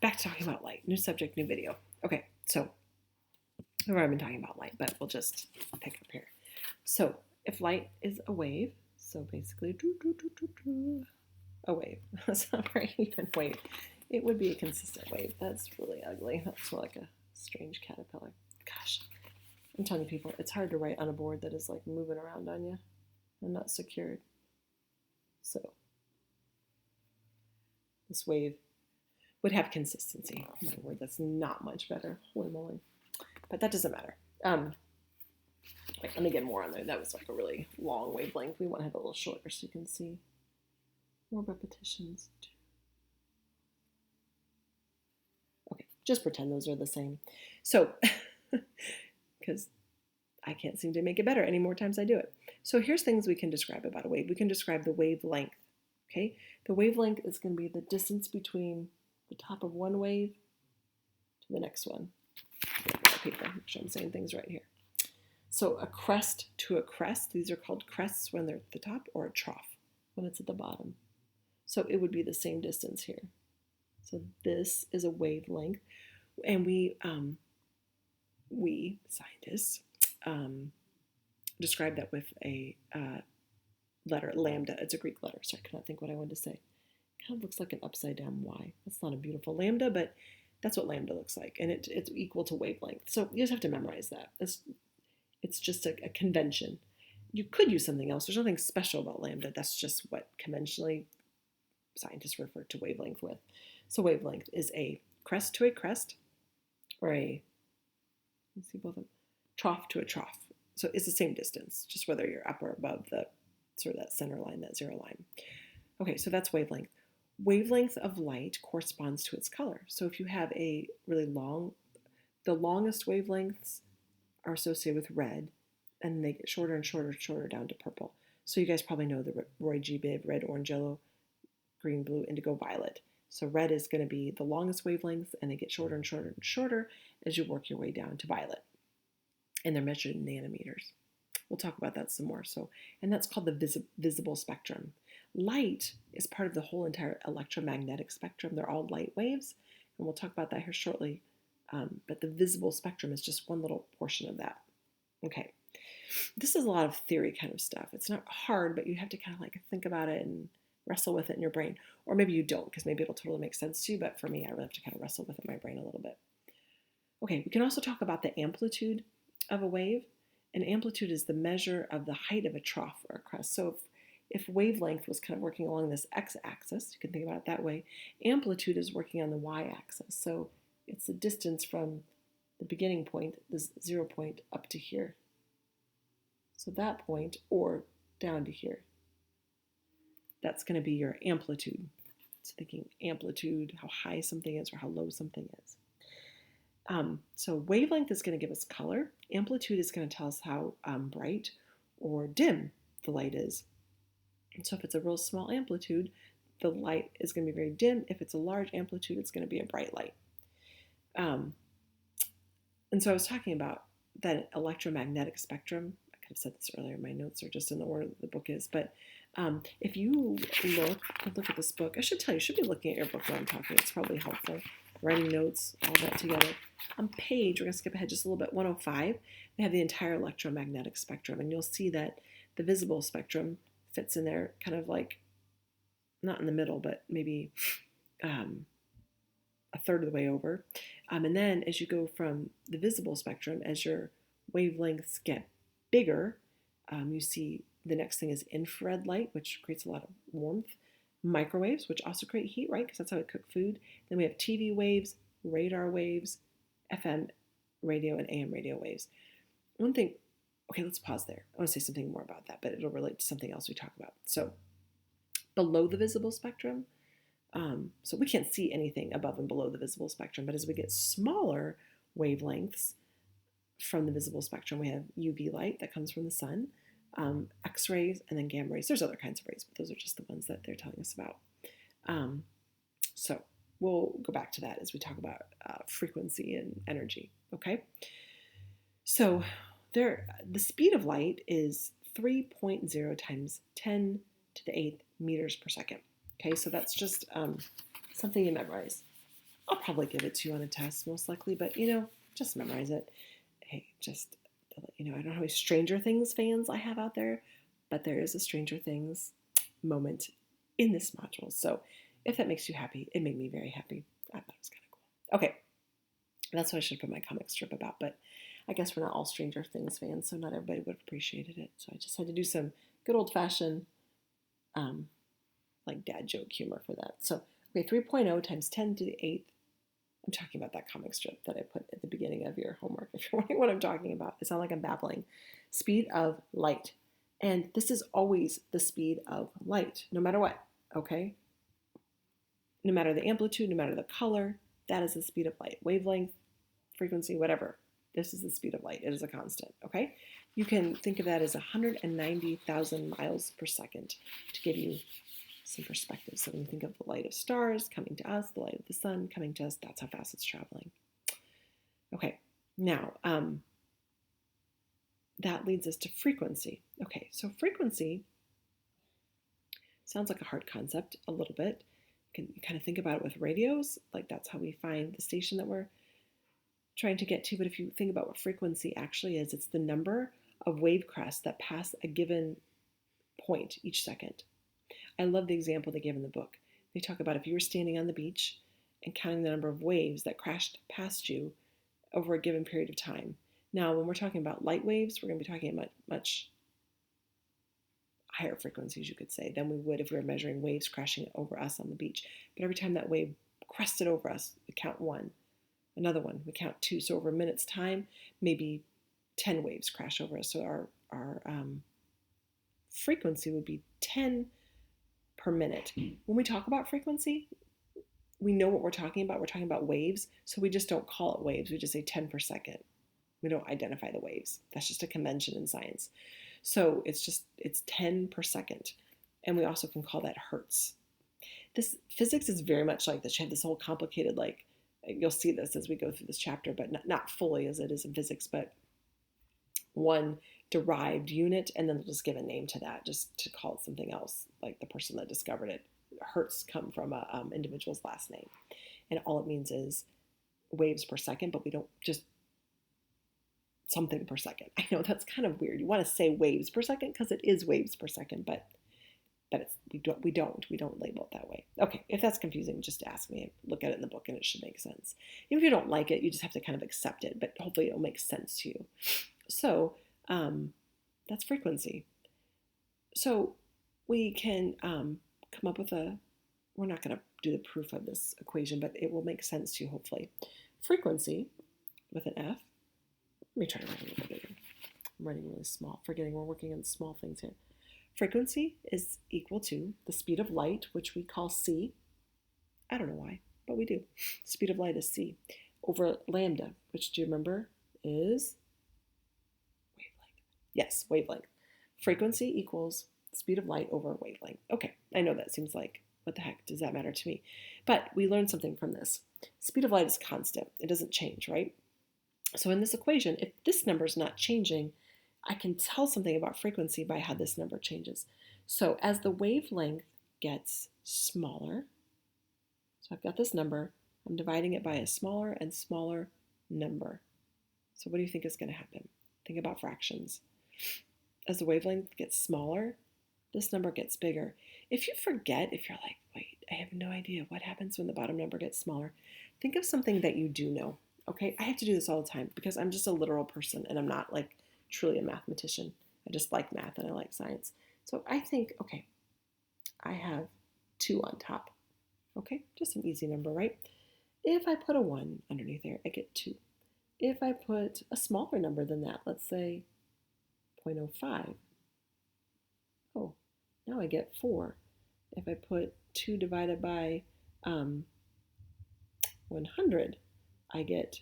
back to talking about light. New subject, new video. Okay, so I've already been talking about light, but we'll just pick up here. So if light is a wave, so basically a wave. That's not very even wave. It would be a consistent wave. That's really ugly. That's more like a strange caterpillar. Gosh, I'm telling you people, it's hard to write on a board that is like moving around on you and not secured. So this wave would have consistency. In other words, that's not much better. Holy moly. But that doesn't matter. Wait, let me get more on there. That was like a really long wavelength. We want to have it a little shorter so you can see more repetitions. Okay, just pretend those are the same. So, because I can't seem to make it better any more times I do it. So here's things we can describe about a wave. We can describe the wavelength. Okay, the wavelength is going to be the distance between the top of one wave to the next one. Paper, make sure I'm saying things right here. So a crest to a crest, these are called crests when they're at the top, or a trough when it's at the bottom. So it would be the same distance here. So this is a wavelength, and we scientists describe that with a letter, lambda. It's a Greek letter, so I cannot think what I wanted to say. It kind of looks like an upside down Y. That's not a beautiful lambda, but that's what lambda looks like, and it's equal to wavelength. So you just have to memorize that. It's just a convention. You could use something else. There's nothing special about lambda. That's just what conventionally scientists refer to wavelength with. So wavelength is a crest to a crest, or let's see both of them, trough to a trough. So it's the same distance, just whether you're up or above the sort of that center line, that zero line. Okay, so that's wavelength. Wavelength of light corresponds to its color. So if you have a really long, the longest wavelengths are associated with red, and they get shorter and shorter and shorter down to purple. So you guys probably know the Roy G. Biv, red, orange, yellow, green, blue, indigo, violet. So red is going to be the longest wavelengths, and they get shorter and shorter and shorter as you work your way down to violet. And they're measured in nanometers. We'll talk about that some more. So, and that's called the visible spectrum. Light is part of the whole entire electromagnetic spectrum. They're all light waves, and we'll talk about that here shortly. But the visible spectrum is just one little portion of that. Okay, this is a lot of theory kind of stuff. It's not hard, but you have to kind of like think about it and wrestle with it in your brain. Or maybe you don't, because maybe it'll totally make sense to you, but for me, I really have to kind of wrestle with it in my brain a little bit. Okay, we can also talk about the amplitude of a wave. An amplitude is the measure of the height of a trough or a crest. So if wavelength was kind of working along this x-axis, you can think about it that way, amplitude is working on the y-axis. So it's the distance from the beginning point, this 0 point, up to here. So that point, or down to here. That's going to be your amplitude. It's thinking amplitude, how high something is or how low something is. So wavelength is going to give us color. Amplitude is going to tell us how bright or dim the light is. And so if it's a real small amplitude, the light is going to be very dim. If it's a large amplitude, it's going to be a bright light. And so I was talking about that electromagnetic spectrum. I could have said this earlier. My notes are just in the order the book is. But if you look at this book, I should tell you, you should be looking at your book while I'm talking. It's probably helpful. Writing notes, all that together. On page, we're going to skip ahead just a little bit, 105, they have the entire electromagnetic spectrum. And you'll see that the visible spectrum fits in there kind of like, not in the middle, but maybe a third of the way over. And then as you go from the visible spectrum, as your wavelengths get bigger, you see the next thing is infrared light, which creates a lot of warmth. Microwaves, which also create heat, right? Because that's how we cook food. Then we have TV waves, radar waves, FM radio, and AM radio waves. One thing, okay, let's pause there. I want to say something more about that, but it'll relate to something else we talk about. So below the visible spectrum, so we can't see anything above and below the visible spectrum, but as we get smaller wavelengths from the visible spectrum, we have UV light that comes from the sun, X-rays, and then gamma rays. There's other kinds of rays, but those are just the ones that they're telling us about. So we'll go back to that as we talk about frequency and energy, okay? So the speed of light is 3.0 times 10 to the 8th meters per second. Okay, so that's just something to memorize. I'll probably give it to you on a test, most likely, but just memorize it. Hey, just I don't know how many Stranger Things fans I have out there, but there is a Stranger Things moment in this module. So if that makes you happy, it made me very happy. I thought it was kind of cool. Okay, that's what I should put my comic strip about, but I guess we're not all Stranger Things fans, so not everybody would have appreciated it. So I just had to do some good old-fashioned like dad joke humor for that. So, okay, 3.0 times 10 to the 8th. I'm talking about that comic strip that I put at the beginning of your homework, if you're wondering what I'm talking about. It sounds like I'm babbling. Speed of light. And this is always the speed of light, no matter what, okay? No matter the amplitude, no matter the color, that is the speed of light. Wavelength, frequency, whatever. This is the speed of light. It is a constant, okay? You can think of that as 190,000 miles per second to give you some perspective. So when you think of the light of stars coming to us, the light of the sun coming to us, that's how fast it's traveling. Okay, now that leads us to frequency. Okay, so frequency sounds like a hard concept a little bit. You can kind of think about it with radios, like that's how we find the station that we're trying to get to. But if you think about what frequency actually is, it's the number of wave crests that pass a given point each second. I love the example they give in the book. They talk about if you were standing on the beach and counting the number of waves that crashed past you over a given period of time. Now, when we're talking about light waves, we're going to be talking about much higher frequencies, you could say, than we would if we were measuring waves crashing over us on the beach. But every time that wave crested over us, we count one. Another one, we count two. So over a minute's time, maybe 10 waves crash over us. So our frequency would be 10 per minute. When we talk about frequency, we know what we're talking about. We're talking about waves, so we just don't call it waves. We just say 10 per second. We don't identify the waves. That's just a convention in science. So it's 10 per second. And we also can call that hertz. This physics is very much like this. You have this whole complicated, like, you'll see this as we go through this chapter, but not fully as it is in physics, but one derived unit, and then they'll just give a name to that, just to call it something else, like the person that discovered it. Hertz come from an individual's last name, and all it means is waves per second, but we don't just something per second. I know that's kind of weird. You want to say waves per second because it is waves per second, but we don't label it that way. Okay, if that's confusing, just ask me. Look at it in the book, and it should make sense. Even if you don't like it, you just have to kind of accept it, but hopefully it'll make sense to you. So that's frequency. So we can come up with we're not going to do the proof of this equation, but it will make sense to you, hopefully. Frequency, with an F. Let me try to write a little bit bigger. I'm writing really small, forgetting we're working on small things here. Frequency is equal to the speed of light, which we call c. I don't know why, but we do. Speed of light is c, over lambda, which, do you remember, is wavelength. Yes, wavelength. Frequency equals speed of light over wavelength. Okay, I know that seems like, what the heck does that matter to me? But we learned something from this. Speed of light is constant. It doesn't change, right? So in this equation, if this number is not changing, I can tell something about frequency by how this number changes. So as the wavelength gets smaller, so I've got this number, I'm dividing it by a smaller and smaller number. So what do you think is going to happen? Think about fractions. As the wavelength gets smaller, this number gets bigger. If you forget, if you're like, wait, I have no idea what happens when the bottom number gets smaller, think of something that you do know. Okay, I have to do this all the time because I'm just a literal person and I'm not like truly a mathematician. I just like math and I like science. So I think, okay, I have 2 on top. Okay, just an easy number, right? If I put a 1 underneath there, I get 2. If I put a smaller number than that, let's say 0.05, oh, now I get 4. If I put 2 divided by 100, I get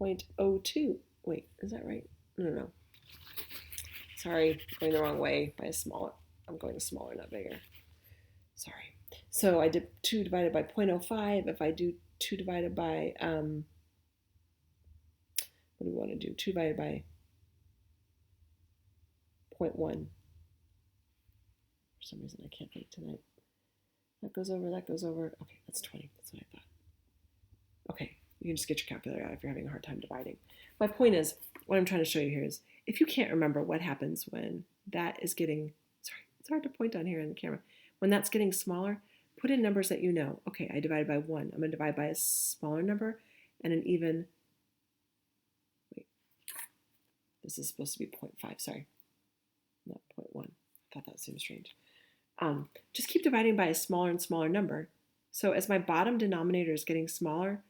0.02. Wait, is that right? No. Sorry, going the wrong way by a smaller. I'm going smaller, not bigger. Sorry. So I did 2 divided by 0.05. If I do 2 divided by, what do we want to do? 2 divided by 0.1. For some reason, I can't think tonight. That goes over. Okay, that's 20. That's what I thought. You can just get your calculator out if you're having a hard time dividing. My point is, what I'm trying to show you here is, if you can't remember what happens when that is getting, sorry, it's hard to point on here in the camera, when that's getting smaller, put in numbers that you know. Okay, I divided by 1. I'm going to divide by a smaller number and an even, wait, this is supposed to be 0.5, sorry, not 0.1. I thought that seemed strange. Just keep dividing by a smaller and smaller number. So as my bottom denominator is getting smaller,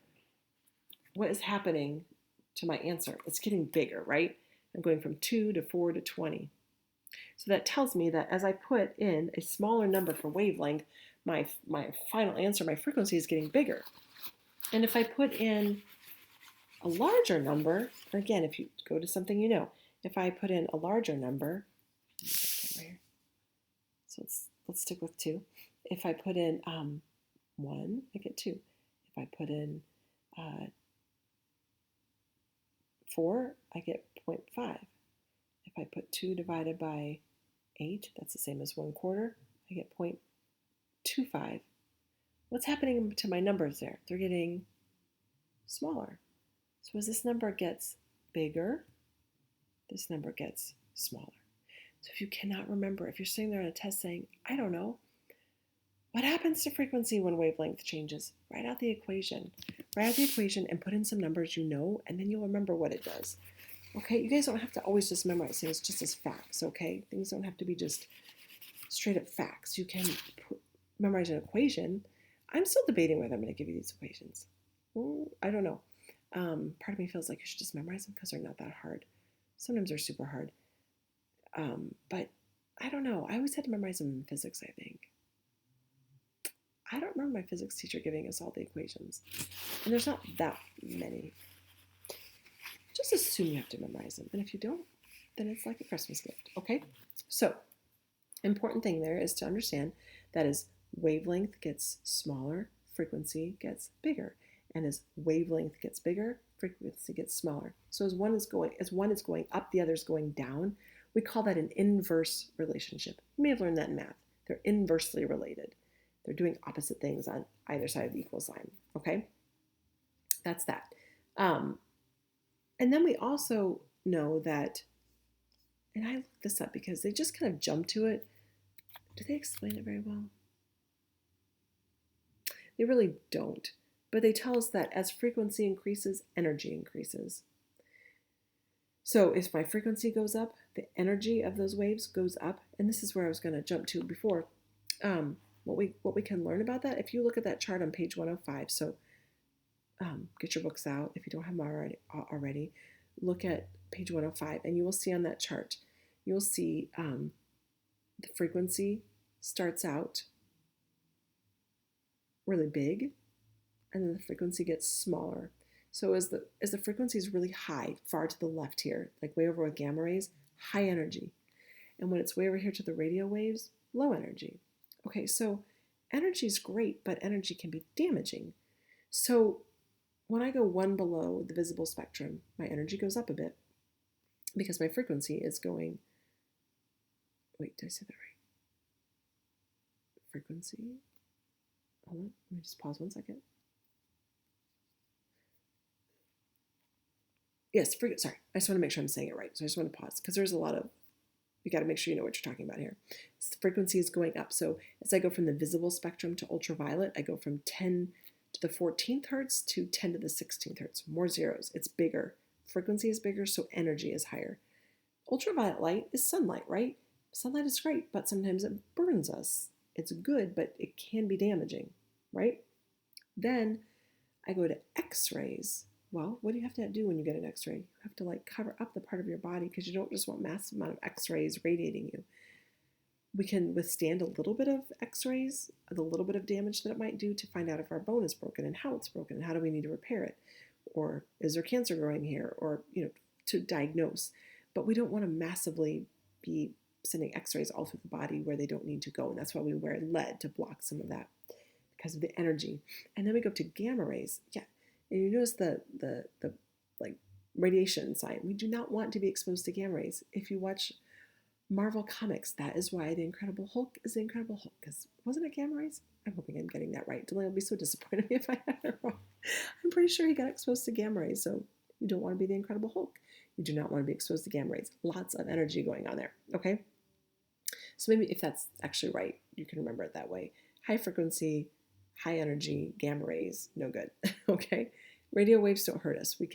what is happening to my answer? It's getting bigger, right? I'm going from 2 to 4 to 20. So that tells me that as I put in a smaller number for wavelength, my final answer, my frequency is getting bigger. And if I put in a larger number, again, if you go to something you know, if I put in a larger number, so let's stick with 2. If I put in 1, I get 2. If I put in 4, I get 0.5. If I put 2 divided by 8, that's the same as 1/4, I get 0.25. What's happening to my numbers there? They're getting smaller. So as this number gets bigger, this number gets smaller. So if you cannot remember, if you're sitting there on a test saying, I don't know, what happens to frequency when wavelength changes? Write out the equation. Write out the equation and put in some numbers you know, and then you'll remember what it does. Okay, you guys don't have to always just memorize things just as facts, okay? Things don't have to be just straight up facts. You can memorize an equation. I'm still debating whether I'm going to give you these equations. I don't know. Part of me feels like you should just memorize them because they're not that hard. Sometimes they're super hard. But I don't know. I always had to memorize them in physics, I think. I don't remember my physics teacher giving us all the equations. And there's not that many. Just assume you have to memorize them. And if you don't, then it's like a Christmas gift, okay? So, important thing there is to understand that as wavelength gets smaller, frequency gets bigger. And as wavelength gets bigger, frequency gets smaller. So as one is going up, the other is going down. We call that an inverse relationship. You may have learned that in math. They're inversely related. They're doing opposite things on either side of the equal sign, okay? That's that. And then we also know that, and I looked this up because they just kind of jump to it. Do they explain it very well? They really don't. But they tell us that as frequency increases, energy increases. So if my frequency goes up, the energy of those waves goes up. And this is where I was going to jump to before. What we can learn about that, if you look at that chart on page 105, so get your books out if you don't have them already. Look at page 105, and you will see on that chart, you'll see the frequency starts out really big, and then the frequency gets smaller. So as the frequency is really high, far to the left here, like way over with gamma rays, high energy. And when it's way over here to the radio waves, low energy. Okay, so energy is great, but energy can be damaging. So when I go one below the visible spectrum, my energy goes up a bit because my frequency is going, wait, did I say that right? Frequency, hold on, let me just pause 1 second. Yes, sorry, I just want to make sure I'm saying it right. So I just want to pause because there's a lot of, you got to make sure you know what you're talking about here. The frequency is going up. So as I go from the visible spectrum to ultraviolet, I go from 10 to the 14th hertz to 10 to the 16th hertz. More zeros. It's bigger. Frequency is bigger, so energy is higher. Ultraviolet light is sunlight, right? Sunlight is great, but sometimes it burns us. It's good, but it can be damaging, right? Then I go to X-rays. Well, what do you have to do when you get an X-ray? You have to like cover up the part of your body because you don't just want massive amount of X-rays radiating you. We can withstand a little bit of X-rays, the little bit of damage that it might do to find out if our bone is broken and how it's broken and how do we need to repair it, or is there cancer growing here, or to diagnose. But we don't want to massively be sending X-rays all through the body where they don't need to go, and that's why we wear lead to block some of that because of the energy. And then we go to gamma rays. Yeah. And you notice the like radiation sign. We do not want to be exposed to gamma rays. If you watch Marvel Comics, that is why the Incredible Hulk is the Incredible Hulk. Because wasn't it gamma rays? I'm hoping I'm getting that right. Delaney will be so disappointed if I had it wrong. I'm pretty sure he got exposed to gamma rays. So you don't want to be the Incredible Hulk. You do not want to be exposed to gamma rays. Lots of energy going on there. Okay. So maybe if that's actually right, you can remember it that way. High frequency, high energy, gamma rays, no good. Okay. Radio waves don't hurt us. We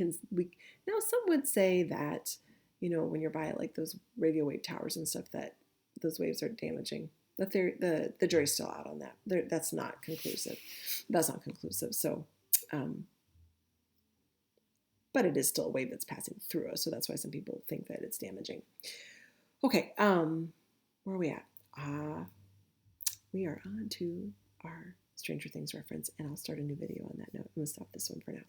now some would say that, when you're by like those radio wave towers and stuff, that those waves are damaging. But the jury's still out on that. That's not conclusive. That's not conclusive. So, but it is still a wave that's passing through us. So that's why some people think that it's damaging. Okay. Where are we at? We are on to our Stranger Things reference, and I'll start a new video on that note. I'm going to stop this one for now.